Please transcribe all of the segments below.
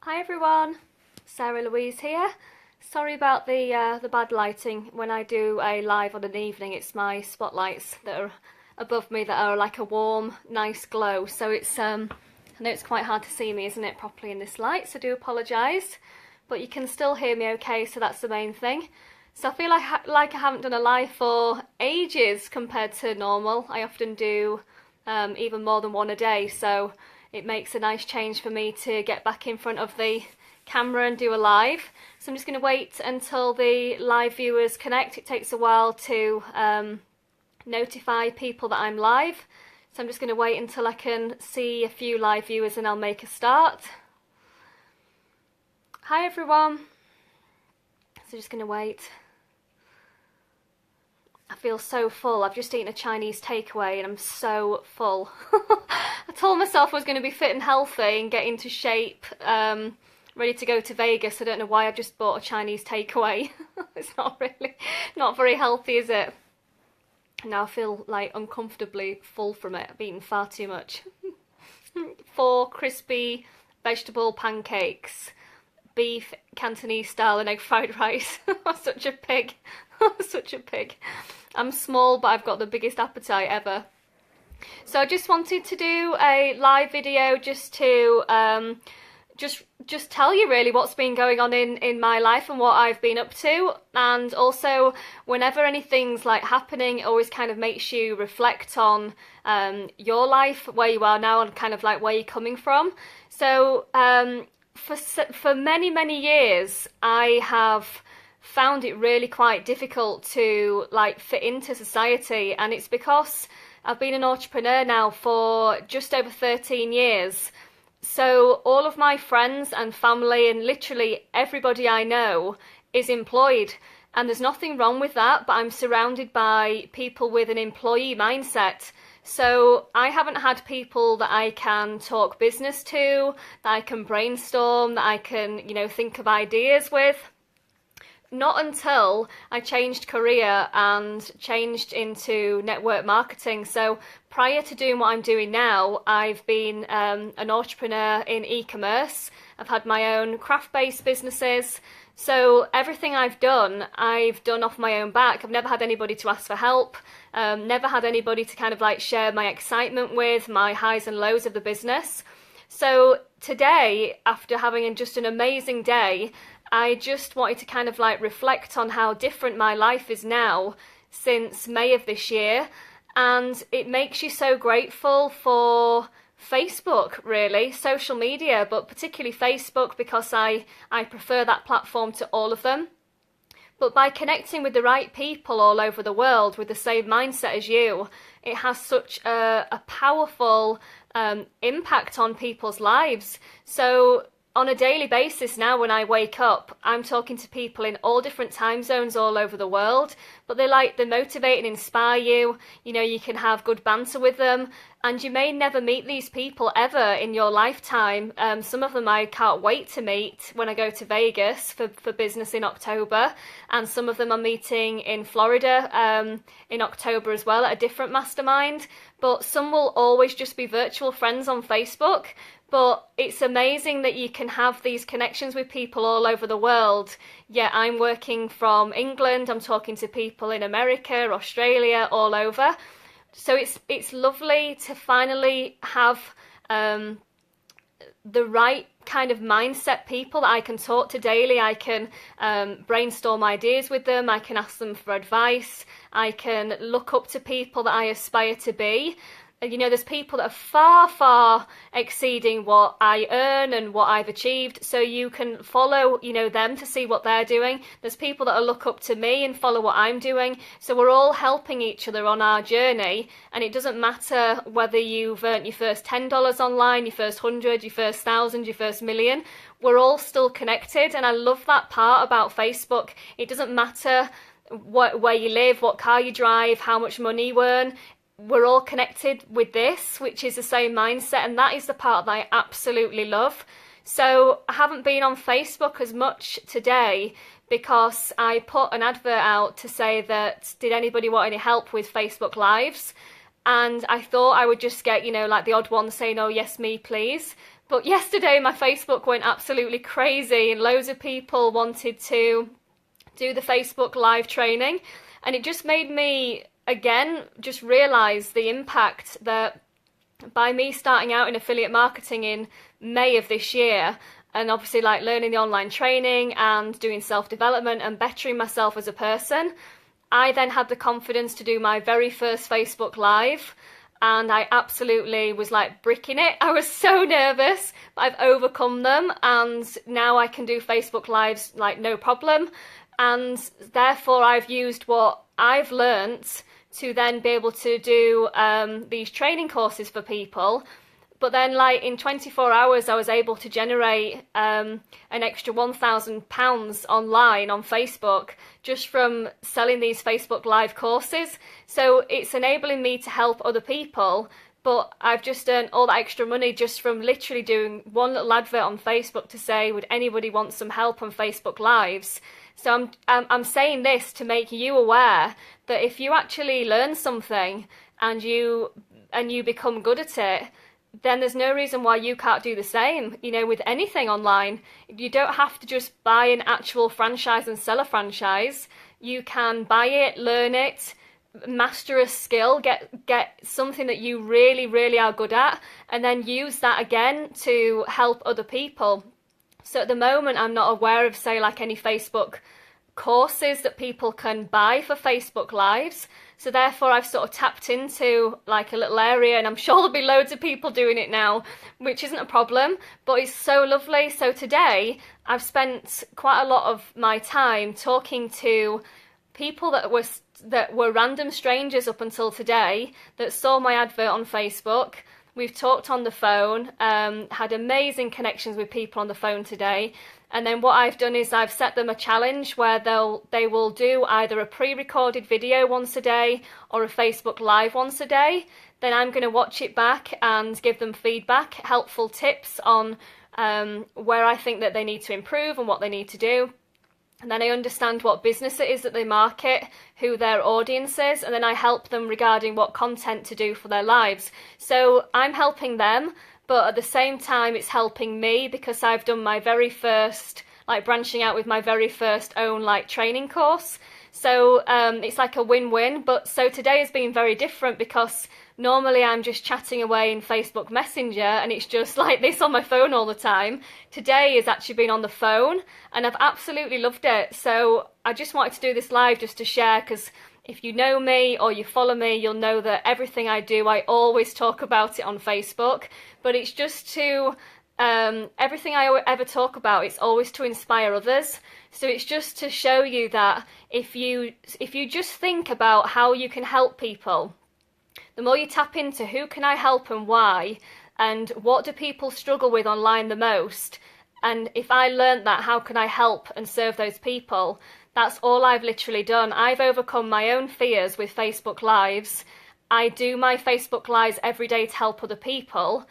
Hi everyone, Sarah Louise here. Sorry about the bad lighting when I do a live on an evening. It's my spotlights that are above me that are like a warm, nice glow. So I know it's quite hard to see me, isn't it, properly in this light, so I do apologise. But you can still hear me okay, so that's the main thing. So I feel like I haven't done a live for ages compared to normal. I often do even more than one a day, so it makes a nice change for me to get back in front of the camera and do a live. So I'm just going to wait until the live viewers connect. It takes a while to notify people that I'm live. So I'm just going to wait until I can see a few live viewers and I'll make a start. Hi everyone. So just going to wait. I feel so full. I've just eaten a Chinese takeaway and I'm so full. I told myself I was going to be fit and healthy and get into shape, ready to go to Vegas. I don't know why I've just bought a Chinese takeaway. It's not very healthy, is it? Now I feel like uncomfortably full from it. I've eaten far too much. 4 crispy vegetable pancakes, beef Cantonese style and egg fried rice. I'm such a pig. Such a pig. I'm small, but I've got the biggest appetite ever. So I just wanted to do a live video just to just tell you really what's been going on in my life and what I've been up to, and also whenever anything's like happening, it always kind of makes you reflect on your life, where you are now, and kind of like where you're coming from. So for many years, I have found it really quite difficult to like fit into society, and it's because I've been an entrepreneur now for just over 13 years. So all of my friends and family and literally everybody I know is employed, and there's nothing wrong with that, but I'm surrounded by people with an employee mindset. So I haven't had people that I can talk business to, that I can brainstorm, that I can, think of ideas with. Not until I changed career and changed into network marketing. So prior to doing what I'm doing now, I've been an entrepreneur in e-commerce. I've had my own craft-based businesses. So everything I've done off my own back. I've never had anybody to ask for help, never had anybody to kind of like share my excitement with, my highs and lows of the business. So today, after having just an amazing day, I just wanted to kind of like reflect on how different my life is now since May of this year. And it makes you so grateful for Facebook, really, social media, but particularly Facebook, because I prefer that platform to all of them. But by connecting with the right people all over the world with the same mindset as you, it has such a powerful impact on people's lives. So on a daily basis now, when I wake up, I'm talking to people in all different time zones all over the world, but they motivate and inspire you. You can have good banter with them, and you may never meet these people ever in your lifetime. Some of them I can't wait to meet when I go to Vegas for business in October, and some of them I'm meeting in Florida in October as well at a different mastermind. But some will always just be virtual friends on Facebook. But it's amazing that you can have these connections with people all over the world. Yeah, I'm working from England, I'm talking to people in America, Australia, all over. So it's lovely to finally have the right kind of mindset people that I can talk to daily. I can brainstorm ideas with them, I can ask them for advice, I can look up to people that I aspire to be. There's people that are far exceeding what I earn and what I've achieved. So you can follow, them to see what they're doing. There's people that look up to me and follow what I'm doing. So we're all helping each other on our journey. And it doesn't matter whether you've earned your first $10 online, your first 100, your first 1,000, your first million. We're all still connected. And I love that part about Facebook. It doesn't matter where you live, what car you drive, how much money you earn. We're all connected with this, which is the same mindset, and that is the part that I absolutely love. So I haven't been on Facebook as much today because I put an advert out to say that, did anybody want any help with Facebook Lives? And I thought I would just get, like the odd one saying, oh yes, me please. But yesterday my Facebook went absolutely crazy and loads of people wanted to do the Facebook live training, and it just made me again just realize the impact that by me starting out in affiliate marketing in May of this year, and obviously like learning the online training and doing self-development and bettering myself as a person, I then had the confidence to do my very first Facebook live, and I absolutely was like bricking it. I was so nervous, but I've overcome them, and now I can do Facebook lives like no problem. And therefore I've used what I've learnt to then be able to do these training courses for people. But then like in 24 hours I was able to generate an extra £1,000 online on Facebook just from selling these Facebook live courses. So it's enabling me to help other people, but I've just earned all that extra money just from literally doing one little advert on Facebook to say, would anybody want some help on Facebook lives? So I'm saying this to make you aware that if you actually learn something and you become good at it, then there's no reason why you can't do the same, you know, with anything online. You don't have to just buy an actual franchise and sell a franchise. You can buy it, learn it, master a skill, get something that you really, really are good at, and then use that again to help other people. So at the moment, I'm not aware of, say, like any Facebook courses that people can buy for Facebook Lives. So therefore I've sort of tapped into like a little area, and I'm sure there'll be loads of people doing it now, which isn't a problem, but it's so lovely. So today I've spent quite a lot of my time talking to people that were random strangers up until today that saw my advert on Facebook. We've talked on the phone, had amazing connections with people on the phone today. And then what I've done is I've set them a challenge where they will do either a pre-recorded video once a day or a Facebook Live once a day. Then I'm going to watch it back and give them feedback, helpful tips on where I think that they need to improve and what they need to do. And then I understand what business it is that they market, who their audience is, and then I help them regarding what content to do for their lives. So I'm helping them, but at the same time it's helping me because I've done my very first, like branching out with my very first own like training course. So it's like a win-win. But so today has been very different because normally I'm just chatting away in Facebook Messenger and it's just like this on my phone all the time. Today has actually been on the phone and I've absolutely loved it. So I just wanted to do this live just to share, because if you know me or you follow me, you'll know that everything I do, I always talk about it on Facebook. But it's just to, everything I ever talk about, it's always to inspire others. So it's just to show you that if you just think about how you can help people, the more you tap into who can I help and why, and what do people struggle with online the most, and if I learnt that, how can I help and serve those people? That's all I've literally done. I've overcome my own fears with Facebook Lives. I do my Facebook Lives every day to help other people,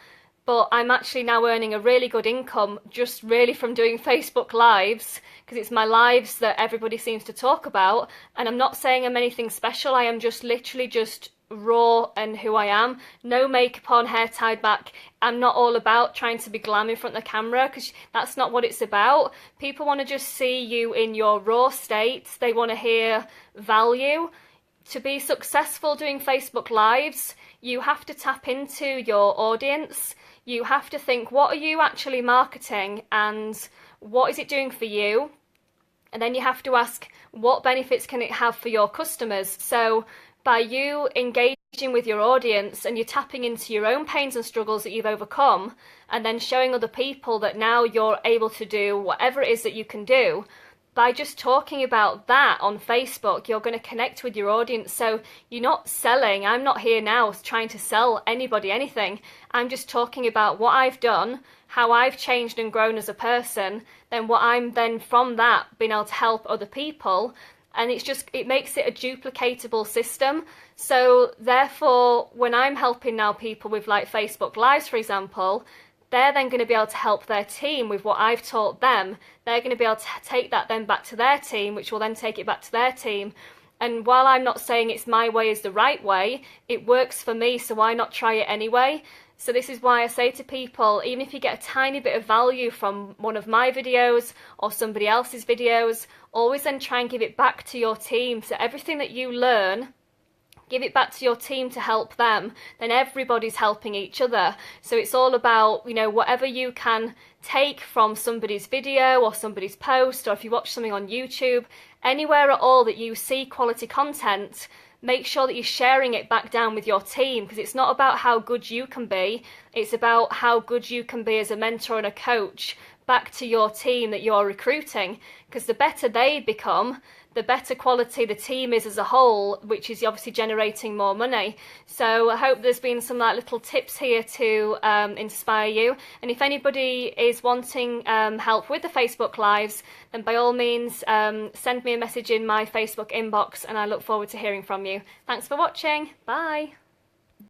but I'm actually now earning a really good income just really from doing Facebook Lives, because it's my lives that everybody seems to talk about, and I'm not saying I'm anything special. I am just literally just raw and who I am. No makeup on, hair tied back. I'm not all about trying to be glam in front of the camera, because that's not what it's about. People want to just see you in your raw state. They want to hear value. To be successful doing Facebook Lives, you have to tap into your audience. You have to think, what are you actually marketing and what is it doing for you? And then you have to ask, what benefits can it have for your customers? So by you engaging with your audience and you're tapping into your own pains and struggles that you've overcome, and then showing other people that now you're able to do whatever it is that you can do, by just talking about that on Facebook, you're going to connect with your audience. So you're not selling. I'm not here now trying to sell anybody anything. I'm just talking about what I've done, how I've changed and grown as a person, then what I'm then from that being able to help other people. And it makes it a duplicatable system. So therefore, when I'm helping now people with like Facebook Lives, for example, they're then going to be able to help their team with what I've taught them. They're going to be able to take that then back to their team, which will then take it back to their team. And while I'm not saying it's my way is the right way, it works for me, so why not try it anyway? So this is why I say to people, even if you get a tiny bit of value from one of my videos or somebody else's videos, always then try and give it back to your team. So everything that you learn, give it back to your team to help them. Then everybody's helping each other. So it's all about, you know, whatever you can take from somebody's video or somebody's post, or if you watch something on YouTube, anywhere at all that you see quality content, make sure that you're sharing it back down with your team, because it's not about how good you can be, it's about how good you can be as a mentor and a coach back to your team that you're recruiting, because the better they become, the better quality the team is as a whole, which is obviously generating more money. So I hope there's been some like little tips here to inspire you. And if anybody is wanting help with the Facebook Lives, then by all means send me a message in my Facebook inbox, and I look forward to hearing from you. Thanks for watching. Bye.